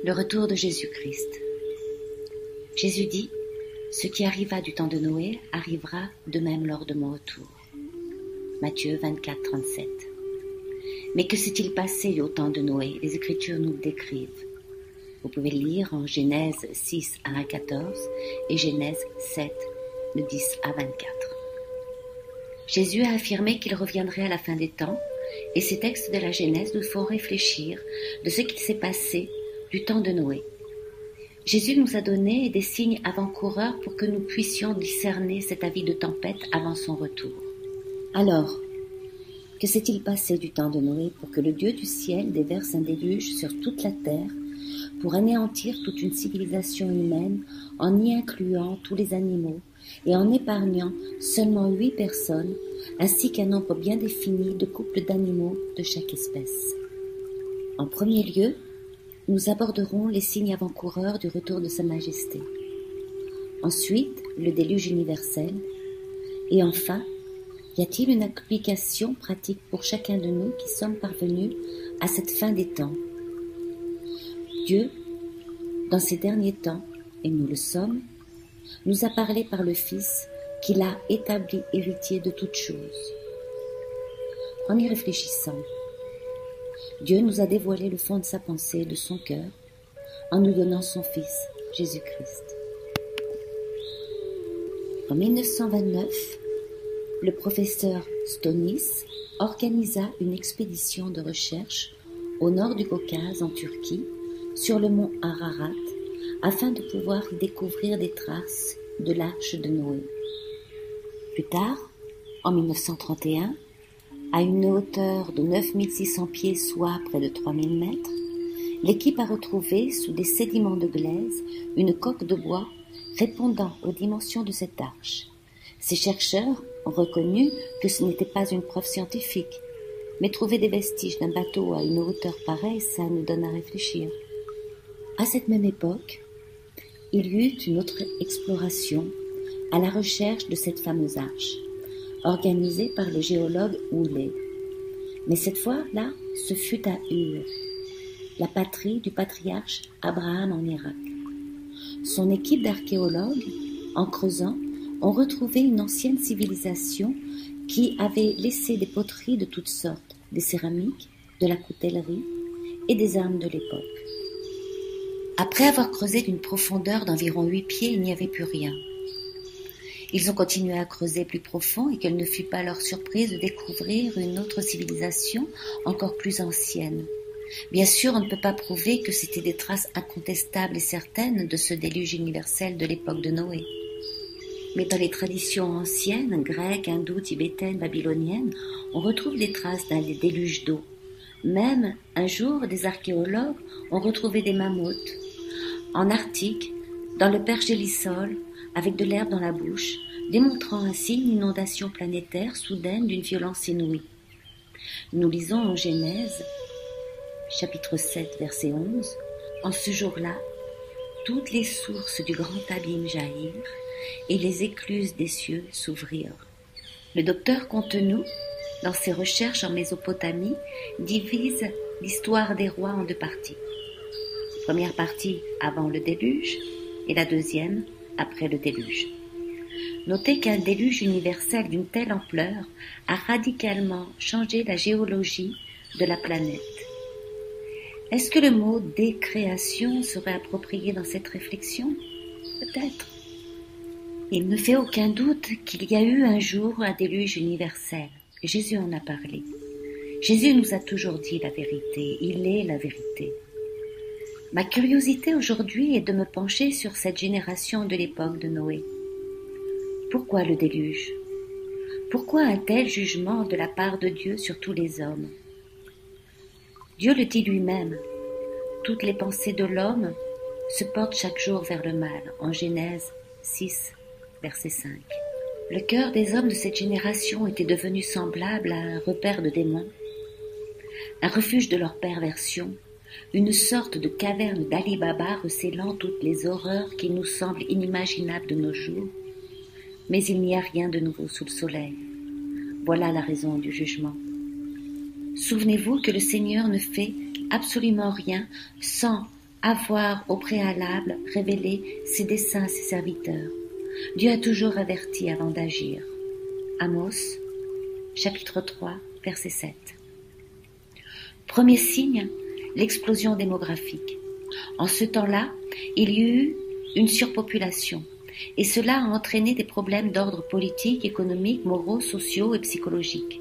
Le retour de Jésus-Christ. Jésus dit, « Ce qui arriva du temps de Noé arrivera de même lors de mon retour. » Matthieu 24, 37. Mais que s'est-il passé au temps de Noé? Les Écritures nous le décrivent. Vous pouvez lire en Genèse 6 à 1, 14 et Genèse 7, de 10 à 24. Jésus a affirmé qu'il reviendrait à la fin des temps, et ces textes de la Genèse nous font réfléchir de ce qui s'est passé du temps de Noé. Jésus nous a donné des signes avant-coureurs pour que nous puissions discerner cet avis de tempête avant son retour. Alors, que s'est-il passé du temps de Noé pour que le Dieu du ciel déverse un déluge sur toute la terre pour anéantir toute une civilisation humaine en y incluant tous les animaux et en épargnant seulement 8 personnes ainsi qu'un nombre bien défini de couples d'animaux de chaque espèce? En premier lieu, nous aborderons les signes avant-coureurs du retour de Sa Majesté. Ensuite, le déluge universel. Et enfin, y a-t-il une application pratique pour chacun de nous qui sommes parvenus à cette fin des temps? Dieu, dans ces derniers temps, et nous le sommes, nous a parlé par le Fils qu'il a établi héritier de toutes choses. En y réfléchissant, Dieu nous a dévoilé le fond de sa pensée et de son cœur en nous donnant son Fils, Jésus-Christ. En 1929, le professeur Stonis organisa une expédition de recherche au nord du Caucase, en Turquie, sur le mont Ararat, afin de pouvoir y découvrir des traces de l'arche de Noé. Plus tard, en 1931, à une hauteur de 9600 pieds, soit près de 3000 mètres, l'équipe a retrouvé, sous des sédiments de glaise, une coque de bois répondant aux dimensions de cette arche. Ces chercheurs ont reconnu que ce n'était pas une preuve scientifique, mais trouver des vestiges d'un bateau à une hauteur pareille, ça nous donne à réfléchir. À cette même époque, il y eut une autre exploration à la recherche de cette fameuse arche, organisée par le géologue Houlet. Mais cette fois-là, ce fut à Ur, la patrie du patriarche Abraham en Irak. Son équipe d'archéologues, en creusant, ont retrouvé une ancienne civilisation qui avait laissé des poteries de toutes sortes, des céramiques, de la coutellerie et des armes de l'époque. Après avoir creusé d'une profondeur d'environ 8 pieds, il n'y avait plus rien. Ils ont continué à creuser plus profond et quelle ne fut pas leur surprise de découvrir une autre civilisation encore plus ancienne. Bien sûr, on ne peut pas prouver que c'étaient des traces incontestables et certaines de ce déluge universel de l'époque de Noé. Mais dans les traditions anciennes, grecques, hindoues, tibétaines, babyloniennes, on retrouve des traces d'un déluge d'eau. Même, un jour, des archéologues ont retrouvé des mammouths en Arctique, dans le pergélisol, avec de l'herbe dans la bouche, démontrant ainsi une inondation planétaire soudaine d'une violence inouïe. Nous lisons en Genèse, chapitre 7, verset 11, « En ce jour-là, toutes les sources du grand abîme jaillirent, et les écluses des cieux s'ouvrirent. » Le docteur Contenou, dans ses recherches en Mésopotamie, divise l'histoire des rois en 2 parties. La première partie avant le déluge, et la deuxième après le déluge. Notez qu'un déluge universel d'une telle ampleur a radicalement changé la géologie de la planète. Est-ce que le mot « décréation » serait approprié dans cette réflexion? Peut-être. Il ne fait aucun doute qu'il y a eu un jour un déluge universel. Jésus en a parlé. Jésus nous a toujours dit la vérité. Il est la vérité. Ma curiosité aujourd'hui est de me pencher sur cette génération de l'époque de Noé. Pourquoi le déluge? Pourquoi un tel jugement de la part de Dieu sur tous les hommes? Dieu le dit lui-même, toutes les pensées de l'homme se portent chaque jour vers le mal, en Genèse 6, verset 5. Le cœur des hommes de cette génération était devenu semblable à un repère de démons, un refuge de leur perversion, une sorte de caverne d'Ali Baba recélant toutes les horreurs qui nous semblent inimaginables de nos jours. Mais il n'y a rien de nouveau sous le soleil. Voilà la raison du jugement. Souvenez-vous que le Seigneur ne fait absolument rien sans avoir au préalable révélé ses desseins à ses serviteurs. Dieu a toujours averti avant d'agir. Amos, chapitre 3, verset 7. Premier signe, l'explosion démographique. En ce temps-là, il y eut une surpopulation, et cela a entraîné des problèmes d'ordre politique, économique, moraux, sociaux et psychologiques.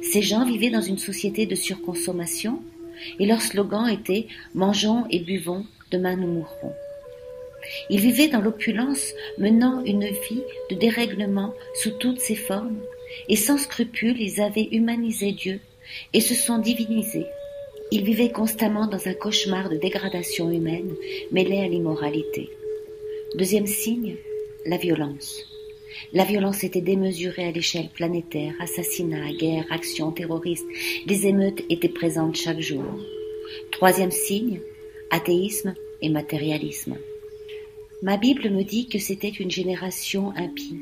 Ces gens vivaient dans une société de surconsommation, et leur slogan était « Mangeons et buvons, demain nous mourrons ». Ils vivaient dans l'opulence, menant une vie de dérèglement sous toutes ses formes, et sans scrupule, ils avaient humanisé Dieu et se sont divinisés. Ils vivaient constamment dans un cauchemar de dégradation humaine mêlée à l'immoralité. Deuxième signe, la violence. La violence était démesurée à l'échelle planétaire, assassinats, guerres, actions terroristes, les émeutes étaient présentes chaque jour. Troisième signe, athéisme et matérialisme. Ma Bible me dit que c'était une génération impie,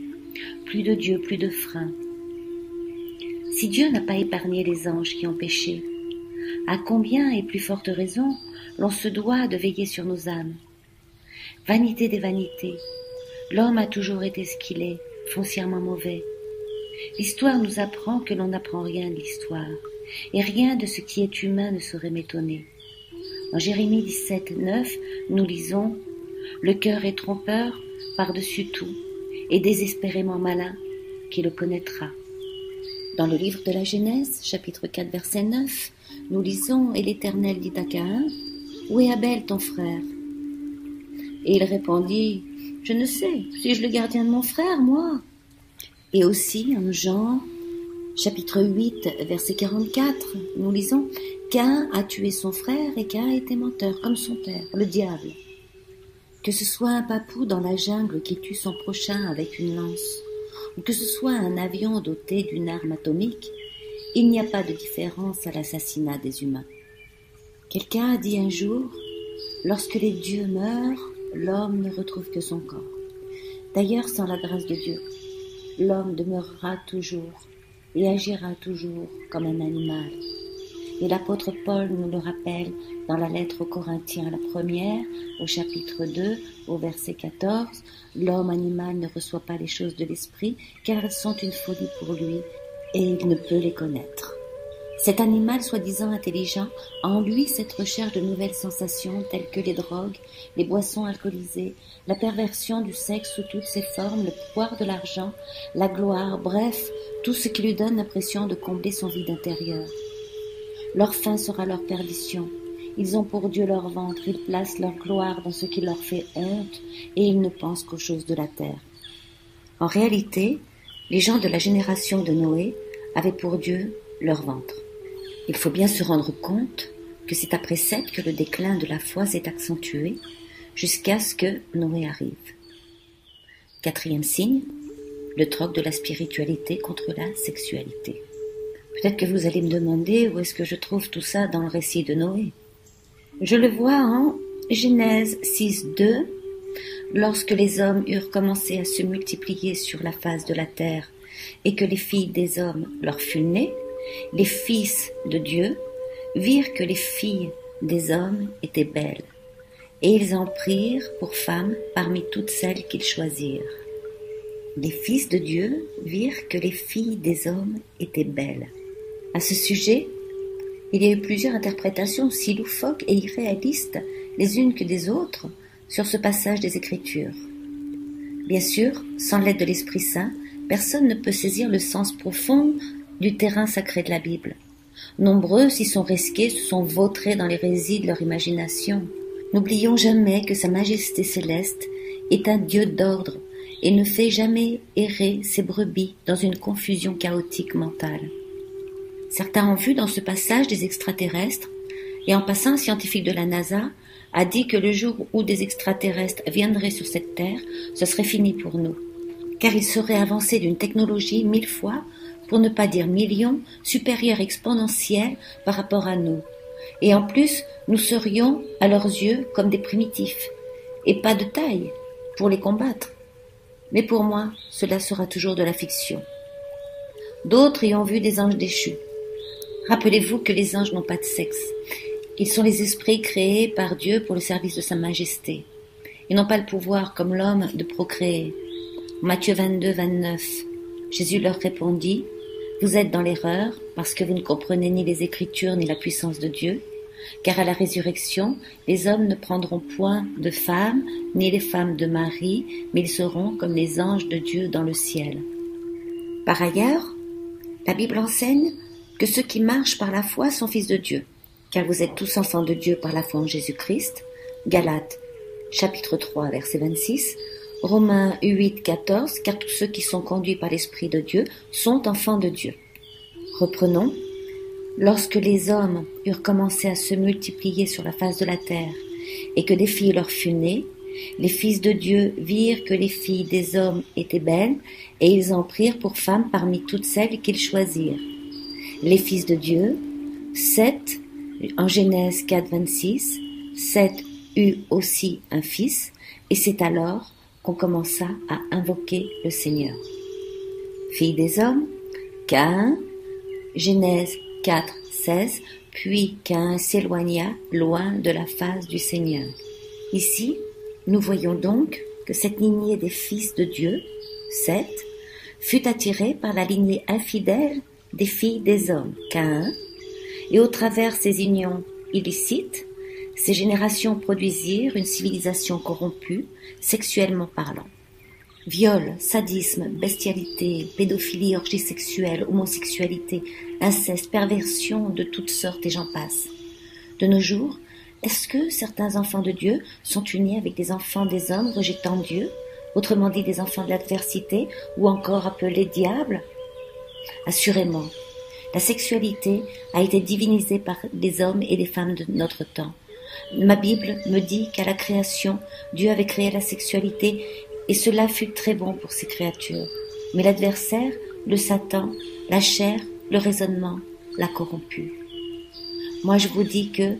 plus de Dieu, plus de frein. Si Dieu n'a pas épargné les anges qui ont péché, à combien et plus forte raison l'on se doit de veiller sur nos âmes. Vanité des vanités, l'homme a toujours été ce qu'il est, foncièrement mauvais. L'histoire nous apprend que l'on n'apprend rien de l'histoire, et rien de ce qui est humain ne saurait m'étonner. En Jérémie 17, 9, nous lisons « Le cœur est trompeur par-dessus tout, et désespérément malin, qui le connaîtra ». Dans le livre de la Genèse, chapitre 4, verset 9, nous lisons « Et l'Éternel dit à Caïn, où est Abel ton frère ?» Et il répondit « Je ne sais, suis-je le gardien de mon frère, moi ?» Et aussi en Jean, chapitre 8, verset 44, nous lisons « Caïn a tué son frère et Caïn était menteur, comme son père, le diable. » Que ce soit un papou dans la jungle qui tue son prochain avec une lance, ou que ce soit un avion doté d'une arme atomique, il n'y a pas de différence à l'assassinat des humains. Quelqu'un a dit un jour, lorsque les dieux meurent, l'homme ne retrouve que son corps. D'ailleurs, sans la grâce de Dieu, l'homme demeurera toujours et agira toujours comme un animal. Et l'apôtre Paul nous le rappelle dans la lettre aux Corinthiens, la première, au chapitre 2, au verset 14, « L'homme animal ne reçoit pas les choses de l'esprit, car elles sont une folie pour lui, et il ne peut les connaître. » Cet animal soi-disant intelligent a en lui cette recherche de nouvelles sensations telles que les drogues, les boissons alcoolisées, la perversion du sexe sous toutes ses formes, le pouvoir de l'argent, la gloire, bref, tout ce qui lui donne l'impression de combler son vide intérieur. Leur fin sera leur perdition. Ils ont pour Dieu leur ventre, ils placent leur gloire dans ce qui leur fait honte et ils ne pensent qu'aux choses de la terre. En réalité, les gens de la génération de Noé avaient pour Dieu leur ventre. Il faut bien se rendre compte que c'est après Seth que le déclin de la foi s'est accentué jusqu'à ce que Noé arrive. Quatrième signe, le troc de la spiritualité contre la sexualité. Peut-être que vous allez me demander où est-ce que je trouve tout ça dans le récit de Noé. Je le vois en Genèse 6, 2, lorsque les hommes eurent commencé à se multiplier sur la face de la terre et que les filles des hommes leur furent nées, les fils de Dieu virent que les filles des hommes étaient belles, et ils en prirent pour femmes parmi toutes celles qu'ils choisirent. Les fils de Dieu virent que les filles des hommes étaient belles. À ce sujet, il y a eu plusieurs interprétations aussi loufoques et irréalistes les unes que des autres sur ce passage des Écritures. Bien sûr, sans l'aide de l'Esprit Saint, personne ne peut saisir le sens profond du terrain sacré de la Bible. Nombreux s'y sont risqués, se sont vautrés dans l'hérésie de leur imagination. N'oublions jamais que Sa Majesté Céleste est un Dieu d'ordre et ne fait jamais errer ses brebis dans une confusion chaotique mentale. Certains ont vu dans ce passage des extraterrestres, et en passant, un scientifique de la NASA a dit que le jour où des extraterrestres viendraient sur cette terre, ce serait fini pour nous, car ils seraient avancés d'une technologie 1000 fois, pour ne pas dire millions, supérieure exponentielle par rapport à nous. Et en plus, nous serions, à leurs yeux, comme des primitifs, et pas de taille, pour les combattre. Mais pour moi, cela sera toujours de la fiction. D'autres y ont vu des anges déchus. Rappelez-vous que les anges n'ont pas de sexe. Ils sont les esprits créés par Dieu pour le service de sa majesté. Ils n'ont pas le pouvoir, comme l'homme, de procréer. Matthieu 22, 29. Jésus leur répondit, « Vous êtes dans l'erreur, parce que vous ne comprenez ni les Écritures ni la puissance de Dieu, car à la résurrection, les hommes ne prendront point de femmes, ni les femmes de Marie, mais ils seront comme les anges de Dieu dans le ciel. » Par ailleurs, la Bible enseigne que ceux qui marchent par la foi sont fils de Dieu, car vous êtes tous enfants de Dieu par la foi en Jésus-Christ. Galates, chapitre 3, verset 26, Romains 8, 14, car tous ceux qui sont conduits par l'Esprit de Dieu sont enfants de Dieu. Reprenons. Lorsque les hommes eurent commencé à se multiplier sur la face de la terre, et que des filles leur furent nées, les fils de Dieu virent que les filles des hommes étaient belles, et ils en prirent pour femmes parmi toutes celles qu'ils choisirent. Les fils de Dieu, Seth, en Genèse 4, 26, Seth eut aussi un fils, et c'est alors qu'on commença à invoquer le Seigneur. Fille des hommes, Caïn, Genèse 4, 16, puis Caïn s'éloigna loin de la face du Seigneur. Ici, nous voyons donc que cette lignée des fils de Dieu, Seth, fut attirée par la lignée infidèle des filles des hommes, Caïn, et au travers ces unions illicites, ces générations produisirent une civilisation corrompue, sexuellement parlant. Viol, sadisme, bestialité, pédophilie, orgie sexuelle, homosexualité, inceste, perversion de toutes sortes et j'en passe. De nos jours, est-ce que certains enfants de Dieu sont unis avec des enfants des hommes rejetant Dieu, autrement dit des enfants de l'adversité ou encore appelés diables? Assurément, la sexualité a été divinisée par les hommes et les femmes de notre temps. Ma Bible me dit qu'à la création, Dieu avait créé la sexualité et cela fut très bon pour ses créatures. Mais l'adversaire, le Satan, la chair, le raisonnement, l'a corrompu. Moi je vous dis que,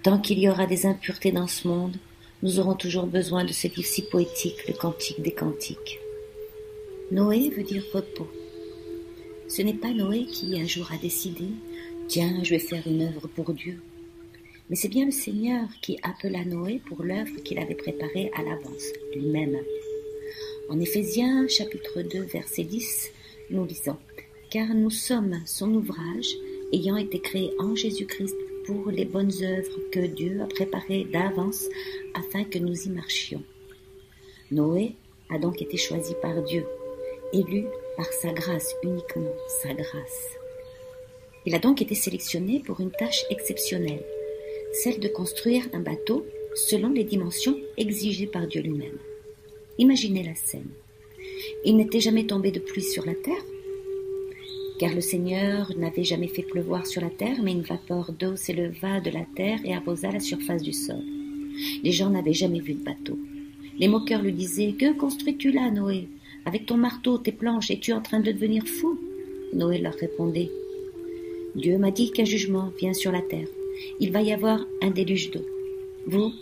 tant qu'il y aura des impuretés dans ce monde, nous aurons toujours besoin de ce livre si poétique, le Cantique des Cantiques. Noé veut dire repos. Ce n'est pas Noé qui un jour a décidé « Tiens, je vais faire une œuvre pour Dieu ». Mais c'est bien le Seigneur qui appela Noé pour l'œuvre qu'il avait préparée à l'avance, lui-même. En Éphésiens, chapitre 2, verset 10, nous lisons « Car nous sommes son ouvrage, ayant été créés en Jésus-Christ pour les bonnes œuvres que Dieu a préparées d'avance afin que nous y marchions. » Noé a donc été choisi par Dieu, élu par sa grâce, uniquement sa grâce. Il a donc été sélectionné pour une tâche exceptionnelle, celle de construire un bateau selon les dimensions exigées par Dieu lui-même. Imaginez la scène. Il n'était jamais tombé de pluie sur la terre, car le Seigneur n'avait jamais fait pleuvoir sur la terre, mais une vapeur d'eau s'éleva de la terre et arrosa la surface du sol. Les gens n'avaient jamais vu de bateau. Les moqueurs lui disaient « Que construis-tu là, Noé ? Avec ton marteau, tes planches, es-tu en train de devenir fou ?» Noé leur répondait « Dieu m'a dit qu'un jugement vient sur la terre. Il va y avoir un déluge d'eau. Vous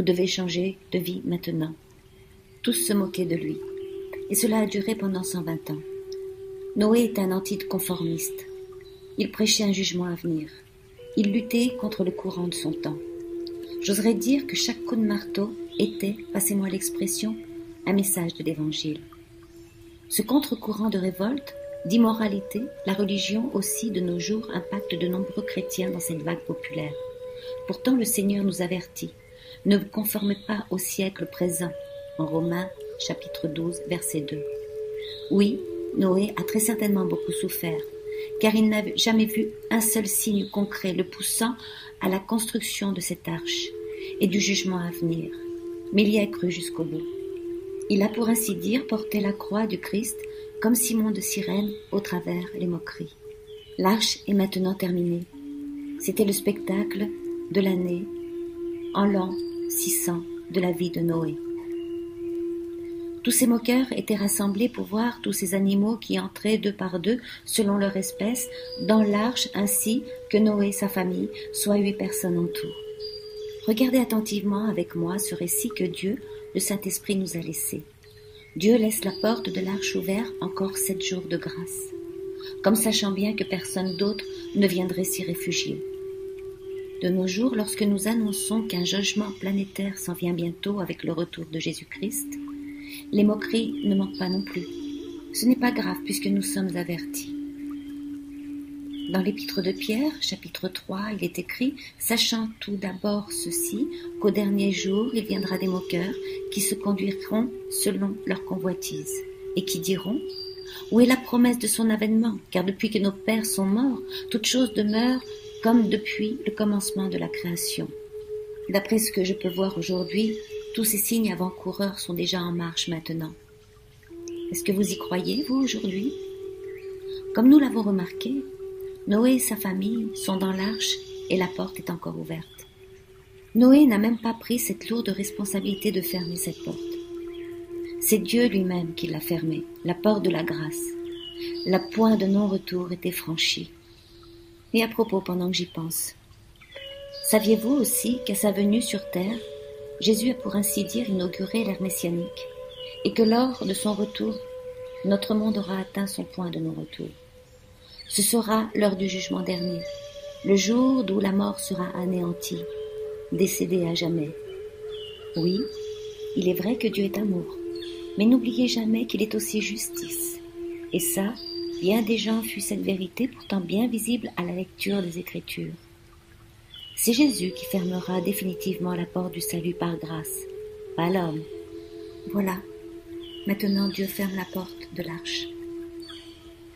devez changer de vie maintenant. » Tous se moquaient de lui. Et cela a duré pendant 120 ans. Noé est un anticonformiste. Il prêchait un jugement à venir. Il luttait contre le courant de son temps. J'oserais dire que chaque coup de marteau était, passez-moi l'expression, un message de l'Évangile. Ce contre-courant de révolte, d'immoralité, la religion aussi de nos jours impacte de nombreux chrétiens dans cette vague populaire. Pourtant le Seigneur nous avertit, ne vous conformez pas au siècle présent, en Romains chapitre 12 verset 2. Oui, Noé a très certainement beaucoup souffert, car il n'a jamais vu un seul signe concret le poussant à la construction de cette arche et du jugement à venir, mais il y a cru jusqu'au bout. Il a pour ainsi dire porté la croix du Christ comme Simon de Cyrène au travers les moqueries. L'arche est maintenant terminée. C'était le spectacle de l'année en l'an 600 de la vie de Noé. Tous ces moqueurs étaient rassemblés pour voir tous ces animaux qui entraient deux par deux, selon leur espèce, dans l'arche ainsi que Noé et sa famille, soit 8 personnes en tout. Regardez attentivement avec moi ce récit que Dieu, le Saint-Esprit, nous a laissé. Dieu laisse la porte de l'arche ouverte encore 7 jours de grâce, comme sachant bien que personne d'autre ne viendrait s'y réfugier. De nos jours, lorsque nous annonçons qu'un jugement planétaire s'en vient bientôt avec le retour de Jésus-Christ, les moqueries ne manquent pas non plus. Ce n'est pas grave puisque nous sommes avertis. Dans l'épître de Pierre, chapitre 3, il est écrit « Sachant tout d'abord ceci, qu'au dernier jour, il viendra des moqueurs qui se conduiront selon leur convoitise, et qui diront « Où est la promesse de son avènement? Car depuis que nos pères sont morts, toute chose demeure comme depuis le commencement de la création. » D'après ce que je peux voir aujourd'hui, tous ces signes avant-coureurs sont déjà en marche maintenant. Est-ce que vous y croyez, vous, aujourd'hui? Comme nous l'avons remarqué, Noé et sa famille sont dans l'arche et la porte est encore ouverte. Noé n'a même pas pris cette lourde responsabilité de fermer cette porte. C'est Dieu lui-même qui l'a fermée, la porte de la grâce. La point de non-retour était franchie. Et à propos, pendant que j'y pense, saviez-vous aussi qu'à sa venue sur terre, Jésus a pour ainsi dire inauguré l'ère messianique et que lors de son retour, notre monde aura atteint son point de non-retour. Ce sera l'heure du jugement dernier, le jour d'où la mort sera anéantie, décédée à jamais. Oui, il est vrai que Dieu est amour, mais n'oubliez jamais qu'il est aussi justice. Et ça, bien des gens fuient cette vérité pourtant bien visible à la lecture des Écritures. C'est Jésus qui fermera définitivement la porte du salut par grâce, pas l'homme. Voilà, maintenant Dieu ferme la porte de l'arche.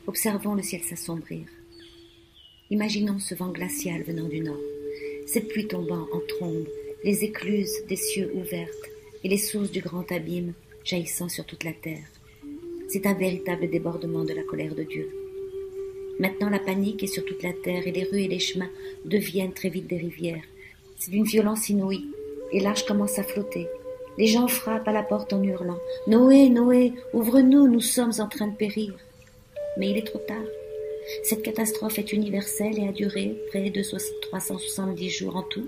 Observons le ciel s'assombrir. Imaginons ce vent glacial venant du nord, cette pluie tombant en trombe, les écluses des cieux ouvertes et les sources du grand abîme jaillissant sur toute la terre. C'est un véritable débordement de la colère de Dieu. Maintenant la panique est sur toute la terre et les rues et les chemins deviennent très vite des rivières. C'est d'une violence inouïe et l'arche commence à flotter. Les gens frappent à la porte en hurlant « Noé, Noé, ouvre-nous, nous sommes en train de périr !» Mais il est trop tard. Cette catastrophe est universelle et a duré près de 370 jours en tout.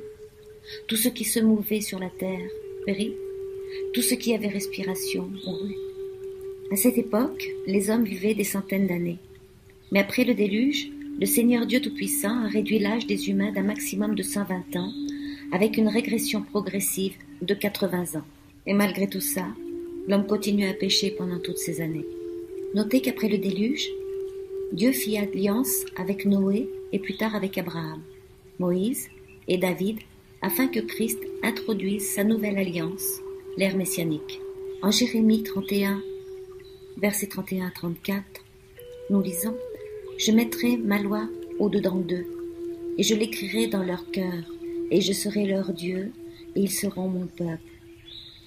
Tout ce qui se mouvait sur la terre périt. Tout ce qui avait respiration mourut. À cette époque, les hommes vivaient des centaines d'années. Mais après le déluge, le Seigneur Dieu Tout-Puissant a réduit l'âge des humains d'un maximum de 120 ans, avec une régression progressive de 80 ans. Et malgré tout ça, l'homme continue à pécher pendant toutes ces années. Notez qu'après le déluge, Dieu fit alliance avec Noé et plus tard avec Abraham, Moïse et David, afin que Christ introduise sa nouvelle alliance, l'ère messianique. En Jérémie 31, versets 31 à 34, nous lisons « Je mettrai ma loi au-dedans d'eux, et je l'écrirai dans leur cœur, et je serai leur Dieu, et ils seront mon peuple. »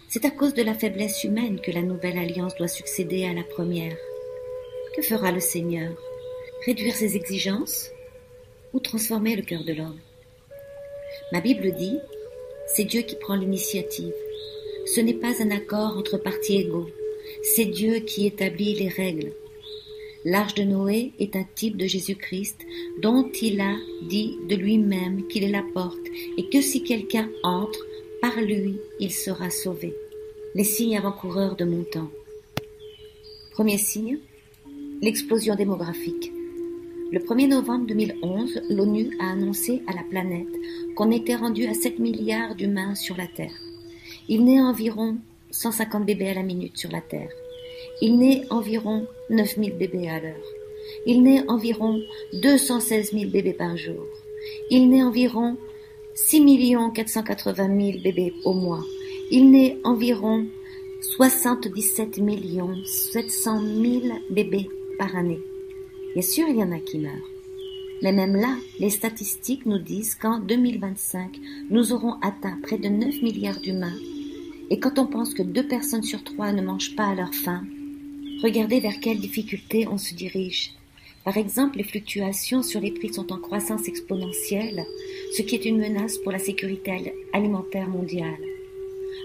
C'est à cause de la faiblesse humaine que la nouvelle alliance doit succéder à la première. Que fera le Seigneur? Réduire ses exigences ou transformer le cœur de l'homme? Ma Bible dit, c'est Dieu qui prend l'initiative. Ce n'est pas un accord entre parties égaux. C'est Dieu qui établit les règles. L'arche de Noé est un type de Jésus-Christ dont il a dit de lui-même qu'il est la porte et que si quelqu'un entre, par lui, il sera sauvé. Les signes avant-coureurs de mon temps. Premier signe, l'explosion démographique. Le 1er novembre 2011, l'ONU a annoncé à la planète qu'on était rendu à 7 milliards d'humains sur la Terre. Il naît environ 150 bébés à la minute sur la Terre. Il naît environ 9000 bébés à l'heure. Il naît environ 216 000 bébés par jour. Il naît environ 6 480 000 bébés au mois. Il naît environ 77 700 000 bébés par année. Bien sûr, il y en a qui meurent. Mais même là, les statistiques nous disent qu'en 2025, nous aurons atteint près de 9 milliards d'humains. Et quand on pense que 2 personnes sur 3 ne mangent pas à leur faim, regardez vers quelles difficultés on se dirige. Par exemple, les fluctuations sur les prix sont en croissance exponentielle, ce qui est une menace pour la sécurité alimentaire mondiale.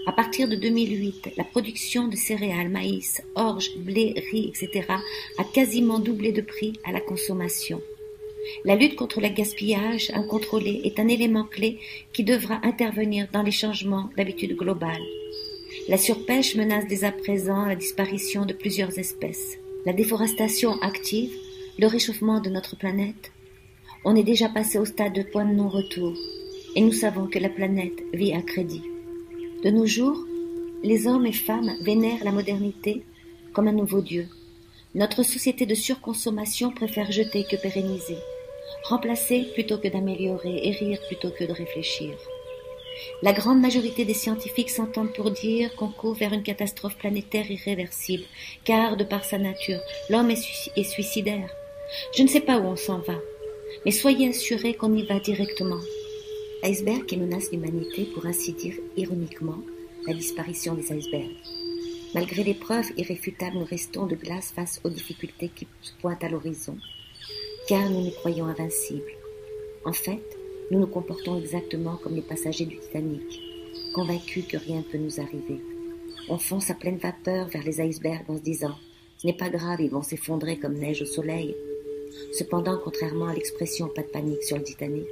À partir de 2008, la production de céréales, maïs, orge, blé, riz, etc. a quasiment doublé de prix à la consommation. La lutte contre le gaspillage incontrôlé est un élément clé qui devra intervenir dans les changements d'habitude globales. La surpêche menace dès à présent la disparition de plusieurs espèces. La déforestation active, le réchauffement de notre planète. On est déjà passé au stade de point de non-retour. et nous savons que la planète vit à crédit. De nos jours, les hommes et femmes vénèrent la modernité comme un nouveau Dieu. Notre société de surconsommation préfère jeter que pérenniser, remplacer plutôt que d'améliorer et rire plutôt que de réfléchir. La grande majorité des scientifiques s'entendent pour dire qu'on court vers une catastrophe planétaire irréversible, car, de par sa nature, l'homme est suicidaire. Je ne sais pas où on s'en va, mais soyez assurés qu'on y va directement. L'iceberg qui menace l'humanité, pour ainsi dire ironiquement, la disparition des icebergs. Malgré les preuves irréfutables, nous restons de glace face aux difficultés qui pointent à l'horizon, car nous nous croyons invincibles. En fait, nous nous comportons exactement comme les passagers du Titanic, convaincus que rien ne peut nous arriver. On fonce à pleine vapeur vers les icebergs en se disant « Ce n'est pas grave, ils vont s'effondrer comme neige au soleil ». Cependant, contrairement à l'expression « pas de panique sur le Titanic »,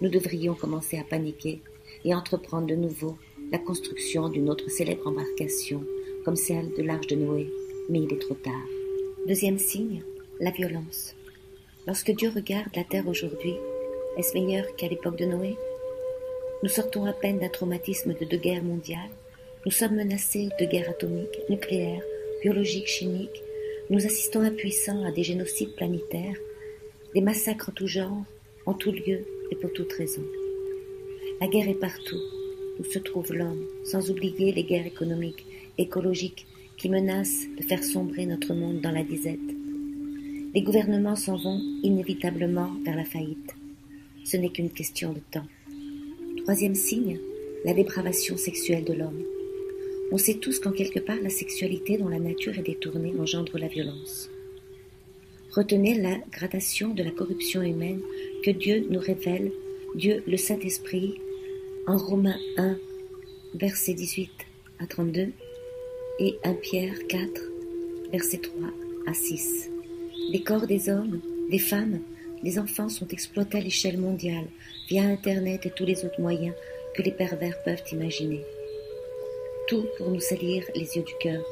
nous devrions commencer à paniquer et entreprendre de nouveau la construction d'une autre célèbre embarcation, comme celle de l'Arche de Noé, mais il est trop tard. Deuxième signe, la violence. Lorsque Dieu regarde la terre aujourd'hui, est-ce meilleur qu'à l'époque de Noé? Nous sortons à peine d'un traumatisme de 2 guerres mondiales. Nous sommes menacés de guerres atomiques, nucléaires, biologiques, chimiques. Nous assistons impuissants à des génocides planétaires, des massacres en tout genre, en tout lieu et pour toute raison. La guerre est partout, où se trouve l'homme, sans oublier les guerres économiques, écologiques, qui menacent de faire sombrer notre monde dans la disette. Les gouvernements s'en vont inévitablement vers la faillite. Ce n'est qu'une question de temps. Troisième signe, la dépravation sexuelle de l'homme. On sait tous qu'en quelque part, la sexualité dont la nature est détournée engendre la violence. Retenez la gradation de la corruption humaine que Dieu nous révèle, Dieu le Saint-Esprit, en Romains 1, versets 18 à 32, et 1 Pierre 4, versets 3 à 6. Les corps des hommes, des femmes, des enfants sont exploités à l'échelle mondiale, via Internet et tous les autres moyens que les pervers peuvent imaginer. Tout pour nous salir les yeux du cœur.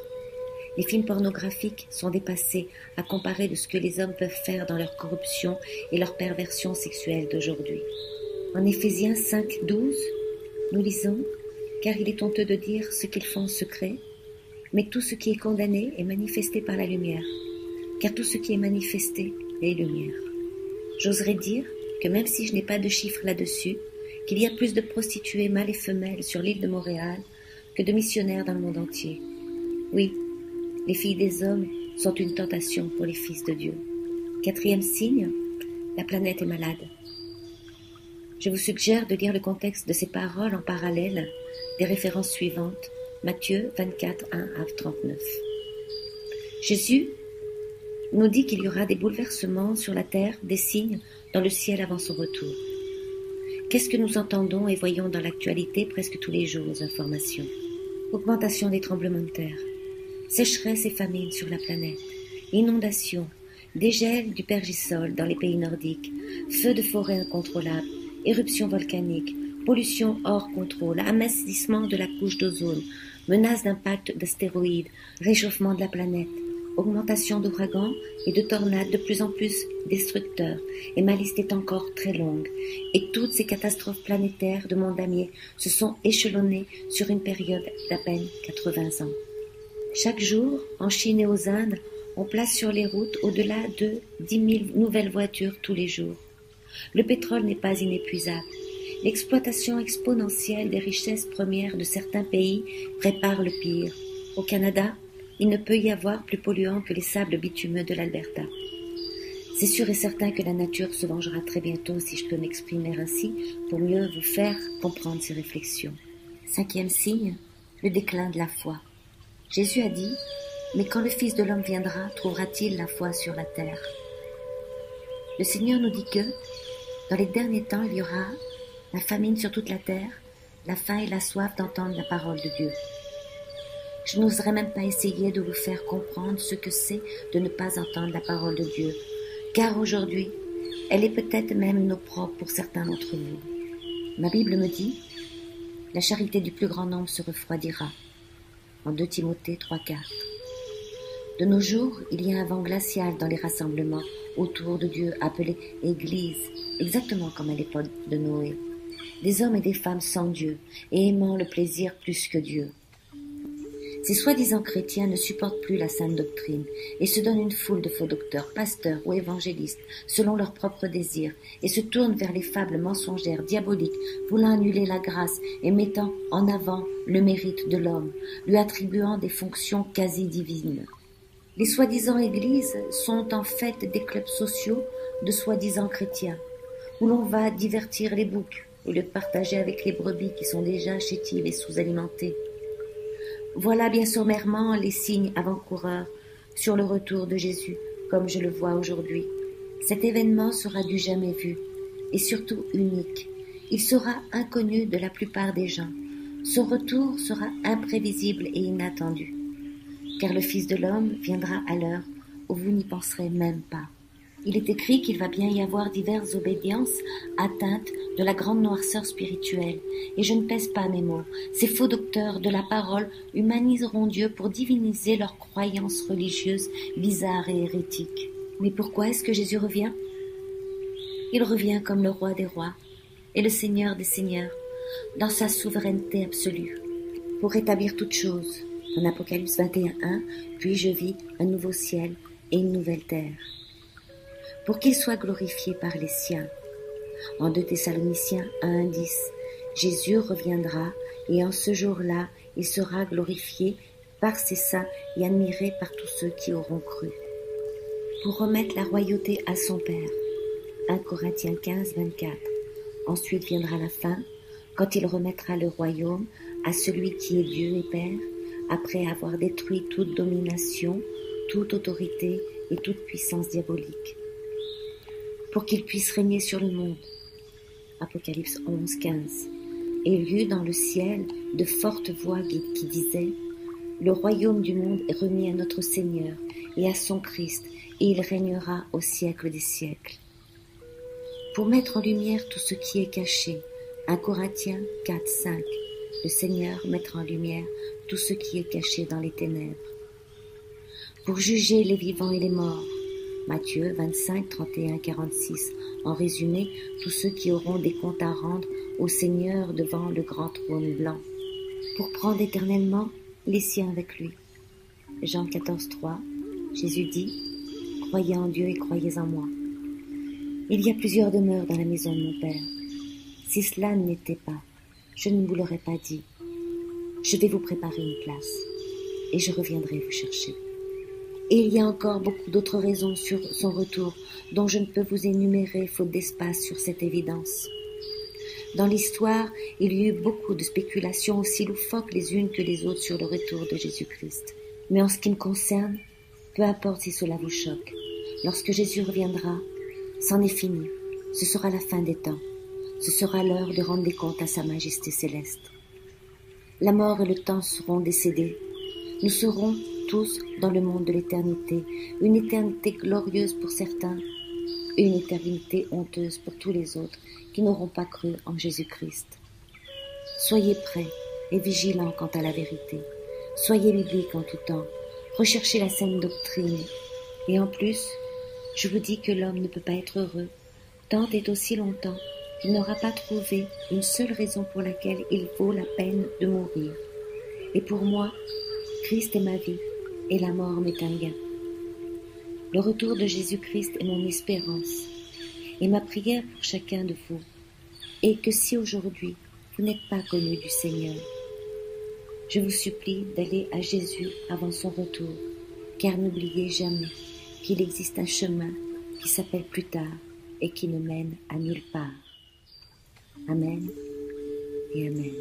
Les films pornographiques sont dépassés à comparer de ce que les hommes peuvent faire dans leur corruption et leur perversion sexuelle d'aujourd'hui. En Éphésiens 5, 12, nous lisons « Car il est honteux de dire ce qu'ils font en secret, mais tout ce qui est condamné est manifesté par la lumière, car tout ce qui est manifesté est lumière. » J'oserais dire que même si je n'ai pas de chiffres là-dessus, qu'il y a plus de prostituées mâles et femelles sur l'île de Montréal que de missionnaires dans le monde entier. Oui, les filles des hommes sont une tentation pour les fils de Dieu. Quatrième signe, la planète est malade. Je vous suggère de lire le contexte de ces paroles en parallèle des références suivantes, Matthieu 24, 1 à 39. Jésus nous dit qu'il y aura des bouleversements sur la terre, des signes dans le ciel avant son retour. Qu'est-ce que nous entendons et voyons dans l'actualité presque tous les jours aux informations? Augmentation des tremblements de terre, sécheresse et famine sur la planète, inondations, dégel du pergélisol dans les pays nordiques, feux de forêt incontrôlables, éruptions volcaniques, pollution hors contrôle, amincissement de la couche d'ozone, menace d'impact d'astéroïdes, réchauffement de la planète, augmentation d'ouragans et de tornades de plus en plus destructeurs, et ma liste est encore très longue, et toutes ces catastrophes planétaires de mon damier se sont échelonnées sur une période d'à peine 80 ans. Chaque jour, en Chine et aux Indes, on place sur les routes au-delà de 10 000 nouvelles voitures tous les jours. Le pétrole n'est pas inépuisable. L'exploitation exponentielle des richesses premières de certains pays prépare le pire. Au Canada, il ne peut y avoir plus polluant que les sables bitumeux de l'Alberta. C'est sûr et certain que la nature se vengera très bientôt, si je peux m'exprimer ainsi, pour mieux vous faire comprendre ces réflexions. Cinquième signe, le déclin de la foi. Jésus a dit « Mais quand le Fils de l'homme viendra, trouvera-t-il la foi sur la terre ?» Le Seigneur nous dit que, dans les derniers temps, il y aura la famine sur toute la terre, la faim et la soif d'entendre la parole de Dieu. Je n'oserais même pas essayer de vous faire comprendre ce que c'est de ne pas entendre la parole de Dieu, car aujourd'hui, elle est peut-être même nos propres pour certains d'entre vous. Ma Bible me dit « La charité du plus grand nombre se refroidira » en 2 Timothée 3,4. De nos jours, il y a un vent glacial dans les rassemblements autour de Dieu appelé Église, exactement comme à l'époque de Noé. des hommes et des femmes sans Dieu et aimant le plaisir plus que Dieu. Ces soi-disant chrétiens ne supportent plus la sainte doctrine et se donnent une foule de faux docteurs, pasteurs ou évangélistes selon leurs propres désirs et se tournent vers les fables mensongères, diaboliques, voulant annuler la grâce et mettant en avant le mérite de l'homme, lui attribuant des fonctions quasi divines. Les soi-disant églises sont en fait des clubs sociaux de soi-disant chrétiens, où l'on va divertir les boucs au lieu de partager avec les brebis qui sont déjà chétives et sous-alimentées. Voilà bien sommairement les signes avant-coureurs sur le retour de Jésus, comme je le vois aujourd'hui. Cet événement sera du jamais vu, et surtout unique. Il sera inconnu de la plupart des gens. Son retour sera imprévisible et inattendu, car le Fils de l'homme viendra à l'heure où vous n'y penserez même pas. Il est écrit qu'il va bien y avoir diverses obédiences atteintes de la grande noirceur spirituelle, et je ne pèse pas mes mots. Ces faux docteurs de la parole humaniseront Dieu pour diviniser leurs croyances religieuses bizarres et hérétiques. Mais pourquoi est-ce que Jésus revient? Il revient comme le roi des rois et le Seigneur des seigneurs, dans sa souveraineté absolue, pour rétablir toutes choses. En Apocalypse 21:1, puis je vis un nouveau ciel et une nouvelle terre, pour qu'il soit glorifié par les siens. En 2 Thessaloniciens 1:10, Jésus reviendra et en ce jour-là, il sera glorifié par ses saints et admiré par tous ceux qui auront cru, pour remettre la royauté à son Père. 1 Corinthiens 15:24. Ensuite viendra la fin, quand il remettra le royaume à celui qui est Dieu et Père, après avoir détruit toute domination, toute autorité et toute puissance diabolique, pour qu'il puisse régner sur le monde. Apocalypse 11:15. Et il y eut dans le ciel de fortes voix qui disaient: le royaume du monde est remis à notre Seigneur et à son Christ, et il régnera au siècle des siècles. Pour mettre en lumière tout ce qui est caché. 1 Corinthiens 4:5. Le Seigneur mettra en lumière tout ce qui est caché dans les ténèbres. Pour juger les vivants et les morts. Matthieu 25:31-46. En résumé, tous ceux qui auront des comptes à rendre au Seigneur devant le grand trône blanc, pour prendre éternellement les siens avec lui. Jean 14:3. Jésus dit: croyez en Dieu et croyez en moi. Il y a plusieurs demeures dans la maison de mon Père. Si cela n'était pas, je ne vous l'aurais pas dit. Je vais vous préparer une place, et je reviendrai vous chercher. Et il y a encore beaucoup d'autres raisons sur son retour, dont je ne peux vous énumérer faute d'espace sur cette évidence. Dans l'histoire, il y a eu beaucoup de spéculations aussi loufoques les unes que les autres sur le retour de Jésus-Christ. Mais en ce qui me concerne, peu importe si cela vous choque, lorsque Jésus reviendra, c'en est fini, ce sera la fin des temps, ce sera l'heure de rendre des comptes à sa majesté céleste. La mort et le temps seront décédés, nous serons tous dans le monde de l'éternité, une éternité glorieuse pour certains et une éternité honteuse pour tous les autres qui n'auront pas cru en Jésus-Christ. Soyez prêts et vigilants quant à la vérité, soyez bibliques en tout temps, recherchez la saine doctrine, et en plus, je vous dis que l'homme ne peut pas être heureux tant et aussi longtemps qu'il n'aura pas trouvé une seule raison pour laquelle il vaut la peine de mourir. Et pour moi, Christ est ma vie, et la mort m'est un gain. Le retour de Jésus-Christ est mon espérance, et ma prière pour chacun de vous est que si aujourd'hui vous n'êtes pas connu du Seigneur, je vous supplie d'aller à Jésus avant son retour, car n'oubliez jamais qu'il existe un chemin qui s'appelle plus tard et qui ne mène à nulle part. Amen et Amen.